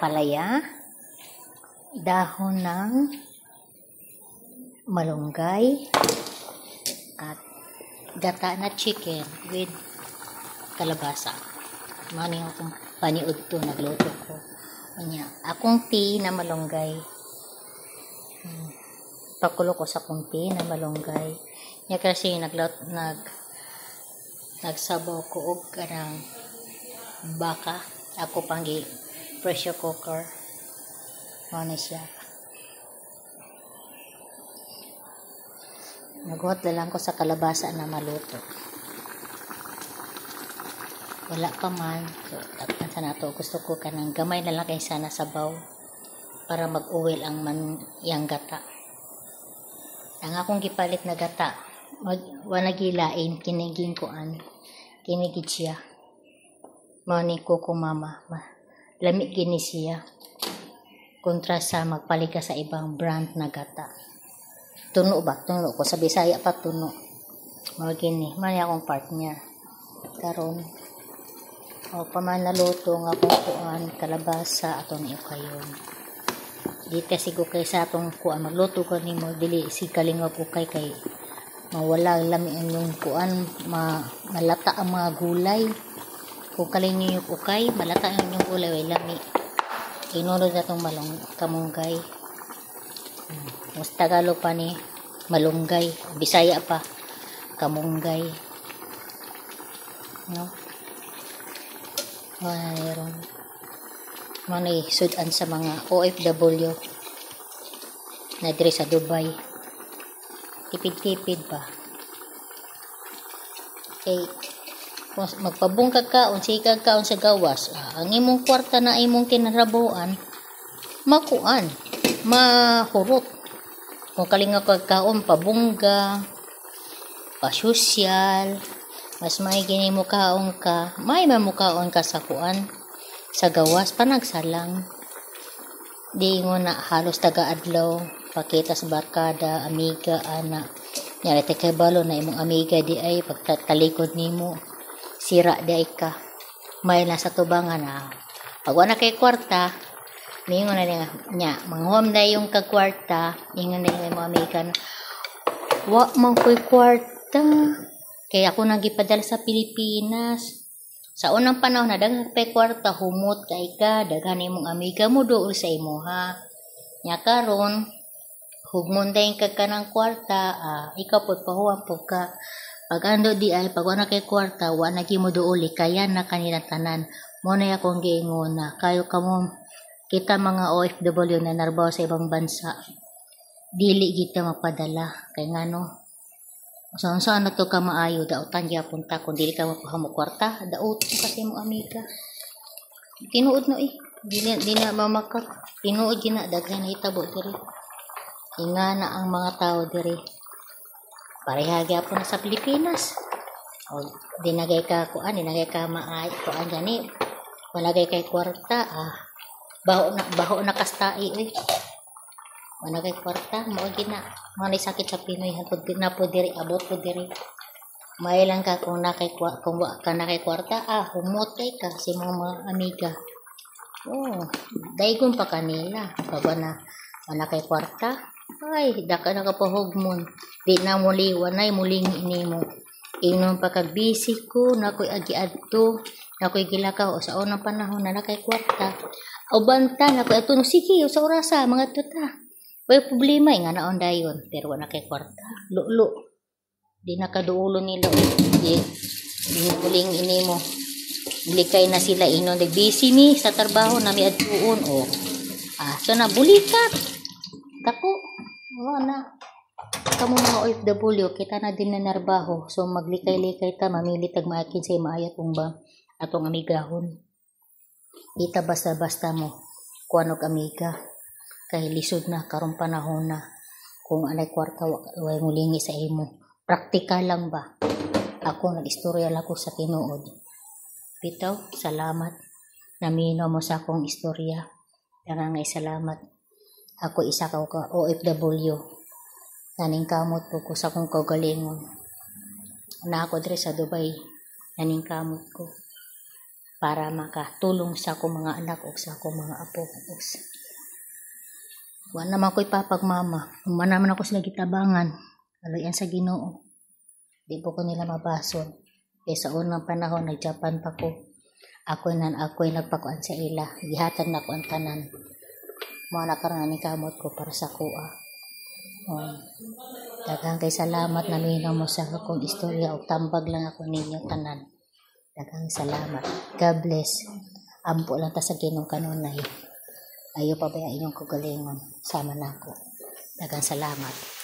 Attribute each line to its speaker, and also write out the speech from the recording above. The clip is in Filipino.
Speaker 1: ampalaya, dahon ng malunggay, at gata na chicken with kalabasa. Mani akong paniud to, nagluto ko. Akong tea na malunggay. Pakulo ko sa akong tea na malunggay. Kasi nagsabaw ko og kanang baka. Ako panggi pressure cooker. Mani siya. Naghuhot na lang ko sa kalabasa na maluto. Wala pa man. So, tapos na to. Gusto ko kanang gamay na lang kay sana sabaw para mag-uwil ang yang gata. Ang akong gipalit na gata, wala gilain, kinigin koan. Kinigid siya. Mani ko mama. Lamig gini siya. Kontra sa magpalika sa ibang brand na gata. Tuno ba? Tuno ko. Sa Bisaya pa tuno. Mga gini. Mani akong partner. Karon. O paman naluto nga kung kuan kalabasa atong iukayon. Dito sigo kay sa atong kuan magluto ko nimo dili si kalingap ukay kay mawala lami ang kuan malata ang mga gulay. Kung kalingap ukay malata ang inyong gulay way lami. Inunod na itong kamunggay. Mas Tagalog pa ni malunggay. Bisaya pa. Kamunggay. No? Mayroon. Manay sudan sa mga OFW na diri sa Dubai. Tipid-tipid ba? Okay. Magpabungkag kaon, sikag kaon sa gawas. Ang imong kwarta na imong kinarabuan, makuan, mahurot. Kung kalinga kag kaon, pabungga, pasosyal, mas may gini mo kaon ka, may mamukaon ka sa kuan, sa gawas, panagsalang. Di mo na halos taga-adlaw, pakita sa barkada, amiga, ana. Nyari kay balo na imong amiga di ay pagtalikod nimo. Sira di ay ka. May nasa tubangan na. Pag wala kay kwarta, ningon na niya, manghom na yung kagkwarta, ningon na yung mga amigan, wa man ko'y kwarta. Kaya ako nagipadala sa Pilipinas. Sa unang panahon na daghang kay kwarta, humot kay ka, daghan imong amiga mo dool sa imo ha. Nya karon, hugmon dayon kag kanang kwarta, ikaw pud pahuwang pud ka. Pag ando di ay pag wala kay kwarta, wa na gimo dooli kaya na kanila tanan. Mo na akong giingon na kayo kamo kita mga OFW na narbaho sa ibang bansa. Dili kita magpadala kay ngano. Saan na to ka maayo dautan gyapon ta kung dili ka mo kwarta, daot kasi mo amiga. Tinuod no dili na mamakot. Tinuod gina daghan hitabo diri. Ingana ang mga tao diri. Pareha gyapon sa Pilipinas. O dinagay ka kuan, dinagay ka maay kuan gani. Wala kay kwarta, baho na kastai wala kay kwarta, mo gina. Mga sakit sa Pinoy hapud na po diri abot po diri. May lang ka kung nakay kung wa ka nakay kwarta, humot kay ka si mga amiga. Daygon pa kanila. Baba na wala kay kwarta. Ay, daka na kapahugmon. Di na muli, wanay muling inimo. Inom pa kag busy ko, nakoy agi-adto, nakoy gilakaw, o sa unang panahon na nakay kwarta. O banta, nakoy ato, sige, o sa orasa, mga tuta. May problema, nga naon dayon, pero wala kay kwarta. Lulo. Di nakaduulo nila, di muling inimo. Likay na sila, inon, busy mi sa trabaho na may adtuon, so na, bulikat. Tako, wala. Kamu mga OFW, kita na din na narbaho. So, maglikay-likay ta, mamilitag maakin sa imaayat ba atong amigahon. Kita basta-basta mo, kuanog amiga. Kay lisod na, karong panahon na. Kung anay kwarta, way mulingi sa imo. Praktikal lang ba? Ako, nag-istorya lang ko sa tinuod. Bitaw, salamat. Namino mo sa akong istorya. Darangay salamat. Ako isa ka OFW. Naningkamot po ko sa akong kagalingon. Na ako dre sa Dubai. Naningkamot ko. para makatulong sa akong mga anak o sa akong mga apo. Wa naman ko ipapagmama. Naman ako sila gitabangan. Alayan sa Ginoo. Di po ko nila mabason. Kaya sa unang panahon, nag-Japan pa ko. Ako'y nagpakuan sa ila. Gihatag na ko ang tanan. Mga nakarang kamot ko para sa kuha. Daghang kay salamat na minaw mo sa akong istorya o tambag lang ako ninyo tanan. Daghang salamat. God bless. Ampo lang ta sa Ginoo kanunay. Ayo pa ba inyong kagalingon sama nako. Daghang salamat.